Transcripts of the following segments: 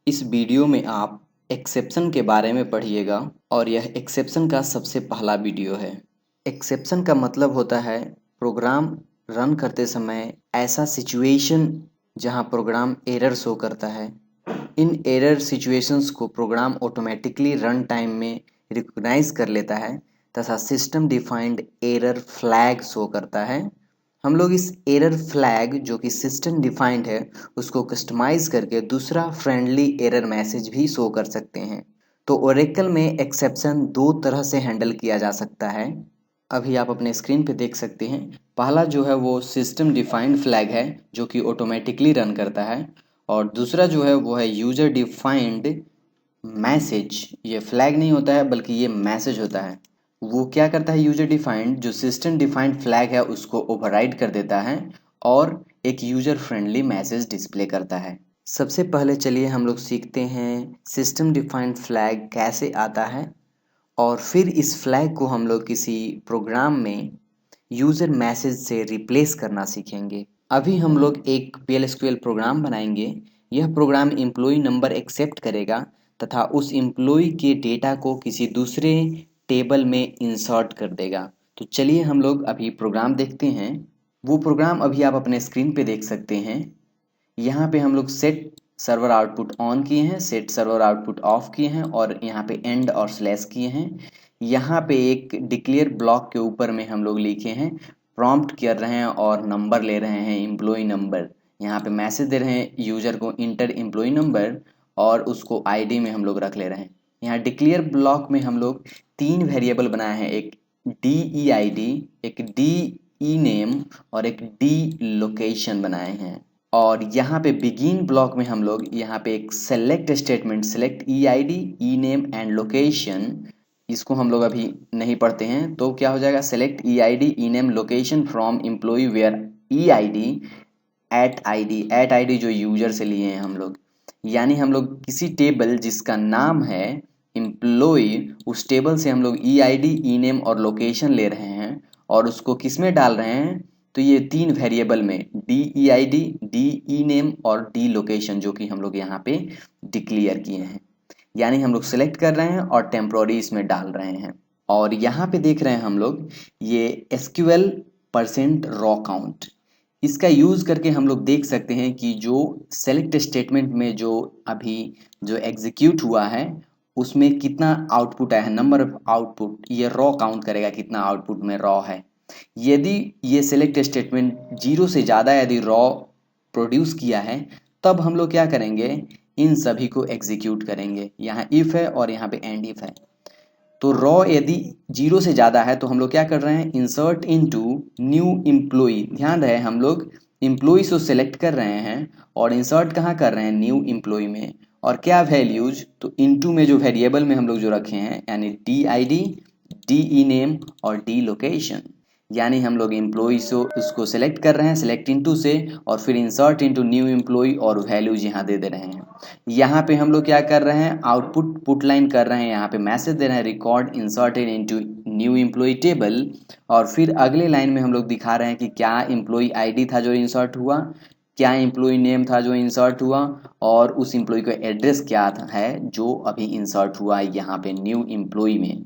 इस वीडियो में आप एक्सेप्शन के बारे में पढ़िएगा और यह एक्सेप्शन का सबसे पहला वीडियो है। एक्सेप्शन का मतलब होता है प्रोग्राम रन करते समय ऐसा सिचुएशन जहां प्रोग्राम एरर शो करता है। इन एरर सिचुएशंस को प्रोग्राम ऑटोमेटिकली रन टाइम में रिकॉग्नाइज कर लेता है तथा system defined error flag show करता है। हम लोग इस एरर फ्लैग जो कि सिस्टम डिफाइंड है उसको कस्टमाइज करके दूसरा फ्रेंडली एरर मैसेज भी शो कर सकते हैं। तो ओरेकल में एक्सेप्शन दो तरह से हैंडल किया जा सकता है। अभी आप अपने स्क्रीन पे देख सकते हैं। पहला जो है वो सिस्टम डिफाइंड फ्लैग है जो कि ऑटोमेटिकली रन करता है, और दूसरा जो है वो है यूजर डिफाइंड मैसेज। ये फ्लैग नहीं होता है बल्कि ये मैसेज होता है। वो क्या करता है, यूजर डिफाइंड जो सिस्टम डिफाइंड फ्लैग है उसको ओवरराइड कर देता है और एक यूजर फ्रेंडली मैसेज डिस्प्ले करता है। सबसे पहले चलिए हम लोग सीखते हैं सिस्टम डिफाइंड फ्लैग कैसे आता है, और फिर इस फ्लैग को हम लोग किसी प्रोग्राम में यूज़र मैसेज से रिप्लेस करना सीखेंगे। अभी हम लोग एक PL/SQL प्रोग्राम बनाएंगे। यह प्रोग्राम एम्प्लॉय नंबर एक्सेप्ट करेगा तथा उस एम्प्लॉय के डेटा को किसी दूसरे टेबल में इंसर्ट कर देगा। तो चलिए हम लोग अभी प्रोग्राम देखते हैं। वो प्रोग्राम अभी आप अपने स्क्रीन पे देख सकते हैं। यहाँ पे हम लोग सेट सर्वर आउटपुट ऑन किए हैं, सेट सर्वर आउटपुट ऑफ किए हैं और यहाँ पे एंड और स्लैश किए हैं। यहाँ पे एक डिक्लेयर ब्लॉक के ऊपर में हम लोग लिखे हैं प्रॉम्प्ट कर रहे हैं और नंबर ले रहे हैं एम्प्लॉय नंबर। यहाँ पे मैसेज दे रहे हैं यूजर को इंटर एम्प्लॉय नंबर और उसको आईडी में हम लोग रख ले रहे हैं। यहाँ डिक्लेयर ब्लॉक में हम लोग तीन वेरिएबल बनाए हैं, एक DEID, एक DE नेम और एक D लोकेशन बनाए हैं। और यहाँ पे बिगिन ब्लॉक में हम लोग यहाँ पे एक select statement, select EID, e name and location, इसको हम लोग अभी नहीं पढ़ते हैं। तो क्या हो जाएगा, select EID, e name, location from employ where EID at ID जो यूजर से लिए हैं हम लोग। यानी हम लोग किसी टेबल जिसका नाम है एम्प्लॉय, उस टेबल से हम लोग EID, ई नेम और लोकेशन ले रहे हैं और उसको किस में डाल रहे हैं, तो ये तीन वेरिएबल में DEID, DE नेम और D लोकेशन, जो कि हम लोग यहाँ पे डिक्लेयर किए हैं। यानी हम लोग सेलेक्ट कर रहे हैं और टेम्पोररी इसमें डाल रहे हैं। और यहाँ पे देख रहे हैं हम लोग ये SQL रॉ काउंट, इसका यूज करके हम लोग देख सकते हैं कि जो सेलेक्ट स्टेटमेंट में जो अभी जो एग्जीक्यूट हुआ है उसमें कितना आउटपुट आया है, नंबर ऑफ आउटपुट, ये रॉ काउंट करेगा कितना आउटपुट में रॉ है। यदि ये सेलेक्ट स्टेटमेंट 0 से ज़्यादा यदि रॉ प्रोड्यूस किया है तब हम लोग क्या करेंगे, इन सभी को एग्जीक्यूट करेंगे। यहाँ इफ है और यहाँ पे एंड इफ है। तो रॉ यदि 0 से ज़्यादा है तो हम लोग क्या कर रहे हैं, इंसर्ट इनटू न्यू एम्प्लॉय। ध्यान रहे हम लोग एम्प्लॉय को सेलेक्ट कर रहे हैं और इंसर्ट कहाँ कर रहे हैं, न्यू एम्प्लॉय में। और क्या वैल्यूज, तो इनटू में जो वेरिएबल में हम लोग जो रखे हैं यानी DID, DE नेम और D लोकेशन। यानी हम लोग एम्प्लॉय से उसको सेलेक्ट कर रहे हैं, सेलेक्ट इनटू से, और फिर इंसर्ट इनटू न्यू एम्प्लॉय और वैल्यूज यहाँ दे रहे हैं। यहाँ पे हम लोग क्या कर रहे हैं, आउटपुट पुट लाइन कर रहे हैं, यहाँ पे मैसेज दे रहे हैं record inserted into new employ table. और फिर अगले लाइन में हम लोग दिखा रहे हैं कि क्या एम्प्लॉय आईडी था जो इंसर्ट हुआ, क्या एम्प्लॉय नेम था जो इंसर्ट हुआ, और उस एम्प्लॉय का एड्रेस क्या था है जो अभी इंसर्ट हुआ यहाँ पे न्यू एम्प्लॉय में।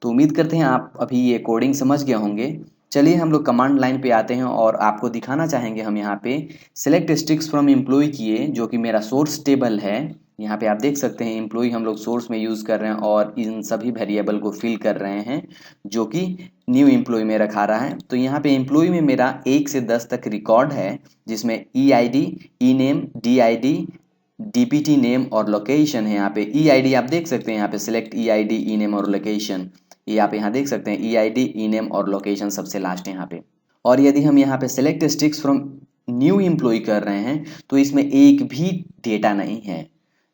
तो उम्मीद करते हैं आप अभी ये कोडिंग समझ गए होंगे। चलिए हम लोग कमांड लाइन पे आते हैं और आपको दिखाना चाहेंगे हम यहाँ पे सेलेक्ट स्ट्रिक्स फ्रॉम एम्प्लॉय किए जो कि मेरा सोर्स टेबल है। यहाँ पे आप देख सकते हैं एम्प्लॉय हम लोग सोर्स में यूज़ कर रहे हैं और इन सभी वेरिएबल को फिल कर रहे हैं जो कि न्यू एम्प्लॉय में रखा रहा है। तो यहाँ पे एम्प्लॉय में मेरा 1 से 10 तक रिकॉर्ड है जिसमें EID, e name, DID, DPT name और लोकेशन है। यहाँ पे EID आप देख सकते हैं, यहाँ पे सिलेक्ट EID, ई नेम और लोकेशन, ये आप यहाँ देख सकते हैं EID, ई नेम और लोकेशन सबसे लास्ट है यहाँ पे। और यदि हम यहाँ पे सेलेक्ट स्ट्रिक्स फ्रॉम न्यू एम्प्लॉय कर रहे हैं तो इसमें एक भी डेटा नहीं है।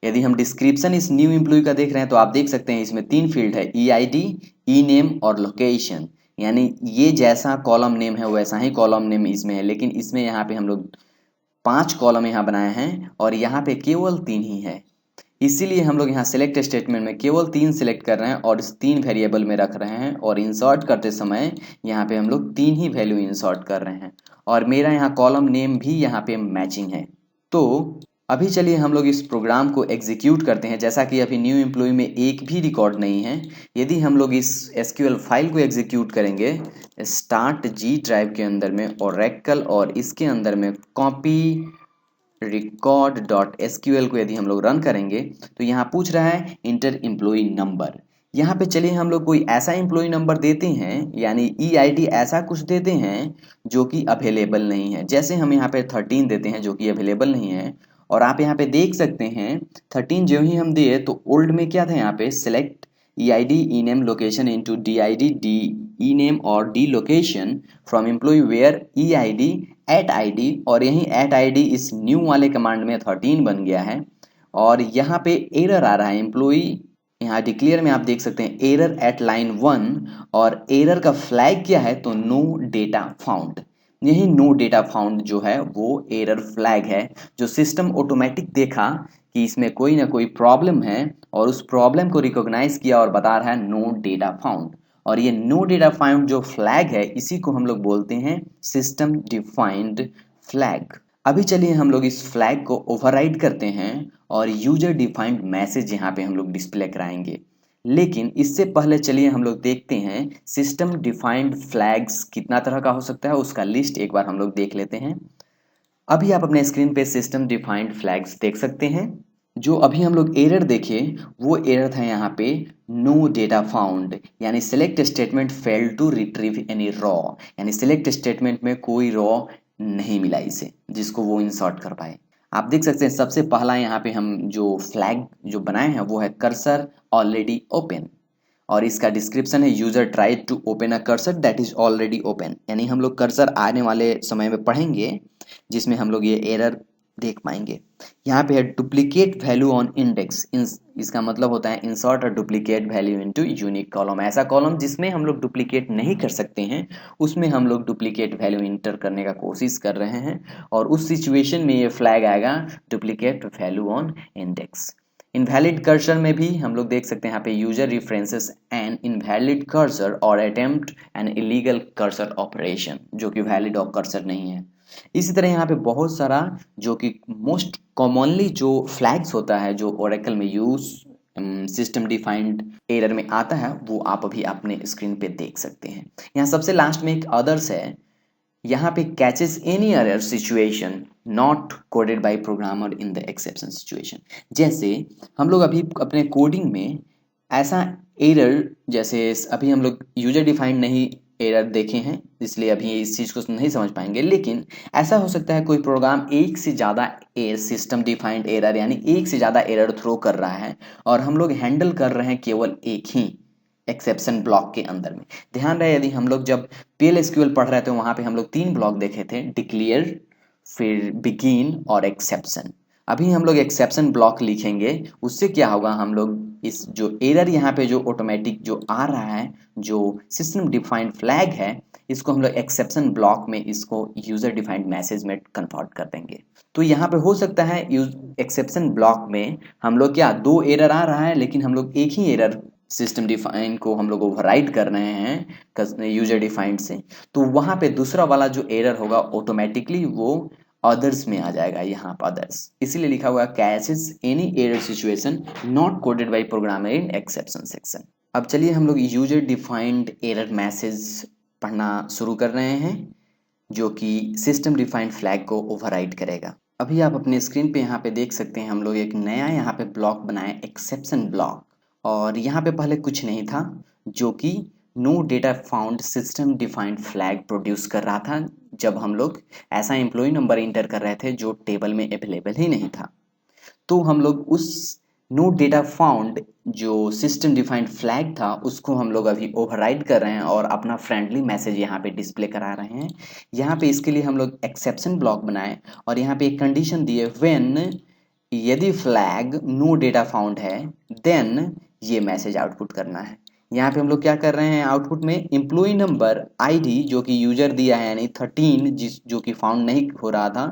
यदि हम डिस्क्रिप्शन इस न्यू एम्प्लॉय का देख रहे हैं तो आप देख सकते हैं इसमें 3 फील्ड है, EID, ई नेम और लोकेशन। यानी ये जैसा कॉलम नेम है वैसा ही कॉलम नेम इसमें है, लेकिन इसमें यहाँ पे हम लोग 5 कॉलम यहाँ बनाए हैं और यहाँ पे केवल 3 ही है। इसीलिए हम लोग यहाँ सेलेक्ट स्टेटमेंट में केवल 3 सेलेक्ट कर रहे हैं और इस 3 वेरिएबल में रख रहे हैं, और इंसर्ट करते समय यहाँ पे हम लोग 3 ही वैल्यू इंसर्ट कर रहे हैं। और मेरा यहाँ कॉलम नेम भी यहाँ पे मैचिंग है। तो अभी चलिए हम लोग इस प्रोग्राम को एग्जीक्यूट करते हैं। जैसा कि अभी न्यू एम्प्लॉय में एक भी रिकॉर्ड नहीं है, यदि हम लोग इस एसक्यूएल फाइल को एग्जीक्यूट करेंगे स्टार्ट जी ड्राइव के अंदर में ओरेकल और इसके अंदर में कॉपी रिकॉर्ड डॉट एसक्यूएल को यदि हम लोग रन करेंगे तो यहाँ पूछ रहा है इंटर एम्प्लॉय नंबर। यहाँ पे चलिए हम लोग कोई ऐसा एम्प्लॉय नंबर देते हैं, यानी ईआईडी ऐसा कुछ देते हैं जो कि अवेलेबल नहीं है। जैसे हम यहाँ पे 13 देते हैं जो कि अवेलेबल नहीं है, और आप यहाँ पे देख सकते हैं 13 जो ही हम दिए तो ओल्ड में क्या था, यहाँ पे select EID ename location into DID D ename और D location from employee where EID at ID, और यहीं at ID इस न्यू वाले कमांड में 13 बन गया है। और यहाँ पे एरर आ रहा है एम्प्लॉई, यहाँ डिक्लेयर में आप देख सकते हैं एरर एट लाइन 1, और एरर का फ्लैग क्या है तो नो डेटा फाउंड। यही नो डेटा फाउंड जो है वो एरर फ्लैग है, जो सिस्टम ऑटोमेटिक देखा कि इसमें कोई ना कोई प्रॉब्लम है और उस प्रॉब्लम को रिकॉग्नाइज किया और बता रहा है नो डेटा फाउंड। और ये नो डेटा फाउंड जो फ्लैग है इसी को हम लोग बोलते हैं सिस्टम डिफाइंड फ्लैग। अभी चलिए हम लोग इस फ्लैग को ओवरराइड करते हैं और यूजर डिफाइंड मैसेज यहाँ पे हम लोग डिस्प्ले कराएंगे। लेकिन इससे पहले चलिए हम लोग देखते हैं सिस्टम डिफाइंड फ्लैग्स कितना तरह का हो सकता है, उसका लिस्ट एक बार हम लोग देख लेते हैं। अभी आप अपने स्क्रीन पे सिस्टम डिफाइंड फ्लैग्स देख सकते हैं। जो अभी हम लोग एरर देखे वो एरर था यहाँ पे नो डेटा फाउंड, यानी select statement fail to retrieve any row, यानी सिलेक्ट स्टेटमेंट में कोई रॉ नहीं मिला इसे जिसको वो इंसर्ट कर पाए। आप देख सकते हैं सबसे पहला यहाँ पे हम जो फ्लैग जो बनाए हैं वो है कर्सर ऑलरेडी ओपन, और इसका डिस्क्रिप्शन है user try to open a cursor that is already open, यानी हम लोग कर्सर आने वाले समय में पढ़ेंगे जिसमें हम लोग ये एरर देख पाएंगे। यहाँ पे है डुप्लीकेट वैल्यू ऑन इंडेक्स, इसका मतलब होता है insert a duplicate value into unique column. ऐसा कॉलम जिसमें हम लोग डुप्लीकेट नहीं कर सकते हैं उसमें हम लोग डुप्लीकेट वैल्यू इंटर करने का कोशिश कर रहे हैं, और उस सिचुएशन में ये फ्लैग आएगा duplicate value on index. Invalid cursor में भी हम लोग देख सकते हैं यहाँ पे यूजर रिफरेंसेस एन इनवैलिड कर्सर और attempt an illegal cursor operation, जो कि वैलिड कर्सर नहीं है। इसी तरह यहाँ पे बहुत सारा जो कि मोस्ट कॉमनली जो फ्लैग्स होता है जो ओरेकल में यूज सिस्टम डिफाइंड एरर में आता है वो आप अभी अपने स्क्रीन पे देख सकते हैं। यहाँ सबसे लास्ट में एक अदर्स है, यहाँ पे catches any error situation not coded by programmer in the exception situation. जैसे हम लोग अभी अपने कोडिंग में ऐसा एरर, जैसे अभी हम लोग यूजर डिफाइंड नहीं एरर देखे हैं इसलिए अभी इस चीज़ को नहीं समझ पाएंगे, लेकिन ऐसा हो सकता है कोई प्रोग्राम एक से ज़्यादा सिस्टम डिफाइंड एरर यानी एक से ज़्यादा एरर थ्रो कर रहा है और हम लोग हैंडल कर रहे हैं केवल एक ही एक्सेप्शन ब्लॉक के अंदर में। ध्यान रहे यदि हम लोग जब PL/SQL पढ़ रहे थे वहाँ पे हम लोग 3 ब्लॉक देखे थे, डिक्लेयर, फिर बिगिन और एक्सेप्शन। अभी हम लोग एक्सेप्शन ब्लॉक लिखेंगे, उससे क्या होगा हम लोग इस जो एरर यहाँ पे जो ऑटोमेटिक जो आ रहा है जो सिस्टम डिफाइंड फ्लैग है इसको हम लोग एक्सेप्शन ब्लॉक में इसको यूजर डिफाइंड मैसेज में कन्वर्ट कर देंगे। तो यहाँ पे हो सकता है एक्सेप्शन ब्लॉक में हम लोग क्या 2 एरर आ रहा है लेकिन हम लोग एक ही एरर सिस्टम डिफाइन को हम लोग ओवरराइड कर रहे हैं यूजर डिफाइंड से, तो वहाँ पे दूसरा वाला जो एरर होगा ऑटोमेटिकली वो अदर्स में आ जाएगा, यहाँ पर अदर्स इसीलिए लिखा हुआ catches any error situation not coded by programmer in exception section. अब चलिए हम लोग यूजर डिफाइंड एरर मैसेज पढ़ना शुरू कर रहे हैं जो कि सिस्टम डिफाइंड फ्लैग को ओवरराइड करेगा। अभी आप अपने स्क्रीन पे यहाँ पे देख सकते हैं हम लोग एक नया यहाँ पे ब्लॉक बनाए एक्सेप्शन ब्लॉक, और यहाँ पे पहले कुछ नहीं था जो कि no data found system defined flag produce कर रहा था जब हम लोग ऐसा एम्प्लॉय नंबर इंटर कर रहे थे जो टेबल में अवेलेबल ही नहीं था। तो हम लोग उस नो डेटा फाउंड जो सिस्टम डिफाइंड फ्लैग था उसको हम लोग अभी ओवरराइड कर रहे हैं और अपना फ्रेंडली मैसेज यहाँ पे डिस्प्ले करा रहे हैं। यहाँ पे इसके लिए हम लोग एक्सेप्शन ब्लॉक बनाए और यहाँ पे एक कंडीशन दिए व्हेन यदि फ्लैग नो डेटा फाउंड है देन ये मैसेज आउटपुट करना है। यहाँ पे हम लोग क्या कर रहे हैं आउटपुट में एम्प्लॉय नंबर आईडी जो कि यूजर दिया है यानी 13 जो कि फाउंड नहीं हो रहा था,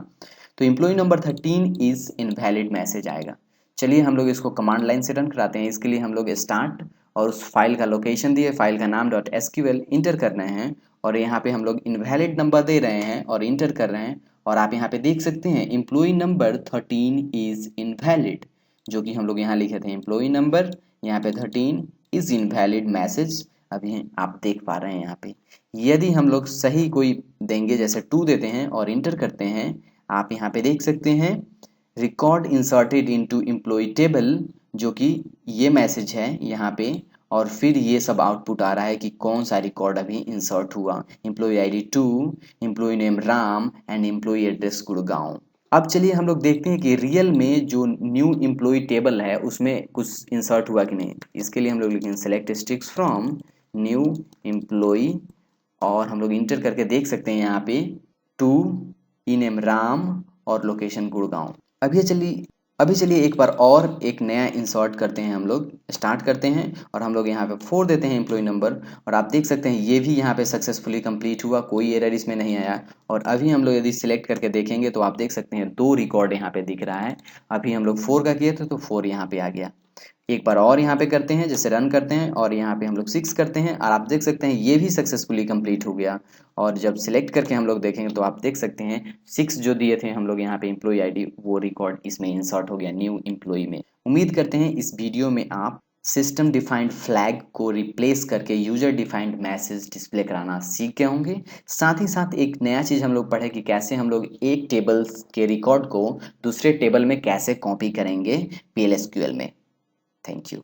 तो employ number 13 is invalid message आएगा। चलिए हम लोग इसको कमांड लाइन से रन कराते हैं। इसके लिए हम लोग स्टार्ट और उस फाइल का लोकेशन दिए, फाइल का नाम .sql इंटर करना है और यहाँ पे हम लोग इनवैलिड नंबर दे रहे हैं और इंटर कर रहे हैं। और आप यहाँ पे देख सकते हैं एम्प्लॉई नंबर 13 इज इनवैलिड, जो कि हम लोग यहाँ लिखे थे एम्प्लॉई नंबर, यहाँ पे 13 इज इनवैलिड मैसेज अभी आप देख पा रहे हैं यहाँ पे। यदि हम लोग सही कोई देंगे, जैसे 2 देते हैं और इंटर करते हैं, आप यहाँ पे देख सकते हैं record inserted into employee table, जो कि ये मैसेज है यहाँ पे। और फिर ये सब आउटपुट आ रहा है कि कौन सा रिकॉर्ड अभी इंसर्ट हुआ, employee ID 2, employee name Ram and employee address Gurgaon. अब चलिए हम लोग देखते हैं कि रियल में जो न्यू एम्प्लॉई टेबल है उसमें कुछ इंसर्ट हुआ कि नहीं। इसके लिए हम लोग लिखेंगे सेलेक्ट स्ट्रिक्स फ्रॉम न्यू एम्प्लॉई और हम लोग इंटर करके देख सकते हैं यहाँ पे 2, ई नेम राम और लोकेशन गुड़गांव। अभी चलिए एक बार और एक नया इंसर्ट करते हैं, हम लोग स्टार्ट करते हैं और हम लोग यहाँ पे 4 देते हैं एम्प्लॉय नंबर और आप देख सकते हैं ये भी यहाँ पे सक्सेसफुली कंप्लीट हुआ, कोई एरर इसमें नहीं आया। और अभी हम लोग यदि सिलेक्ट करके देखेंगे तो आप देख सकते हैं 2 रिकॉर्ड यहाँ पे दिख रहा है। अभी हम लोग 4 का किए थे तो 4 यहाँ पे आ गया। एक बार और यहाँ पे करते हैं, जैसे रन करते हैं और यहाँ पे हम लोग 6 करते हैं और आप देख सकते हैं ये भी सक्सेसफुली कंप्लीट हो गया। और जब सिलेक्ट करके हम लोग देखेंगे तो आप देख सकते हैं 6 जो दिए थे हम लोग यहाँ पे एम्प्लॉई आईडी, वो रिकॉर्ड इसमें इंसर्ट हो गया न्यू एम्प्लॉई में। उम्मीद करते हैं इस वीडियो में आप सिस्टम डिफाइंड फ्लैग को रिप्लेस करके यूजर डिफाइंड मैसेज डिस्प्ले कराना सीख गए होंगे। साथ ही साथ एक नया चीज़ हम लोग पढ़े कि कैसे हम लोग एक टेबल के रिकॉर्ड को दूसरे टेबल में कैसे कॉपी करेंगे PLSQL में। Thank you.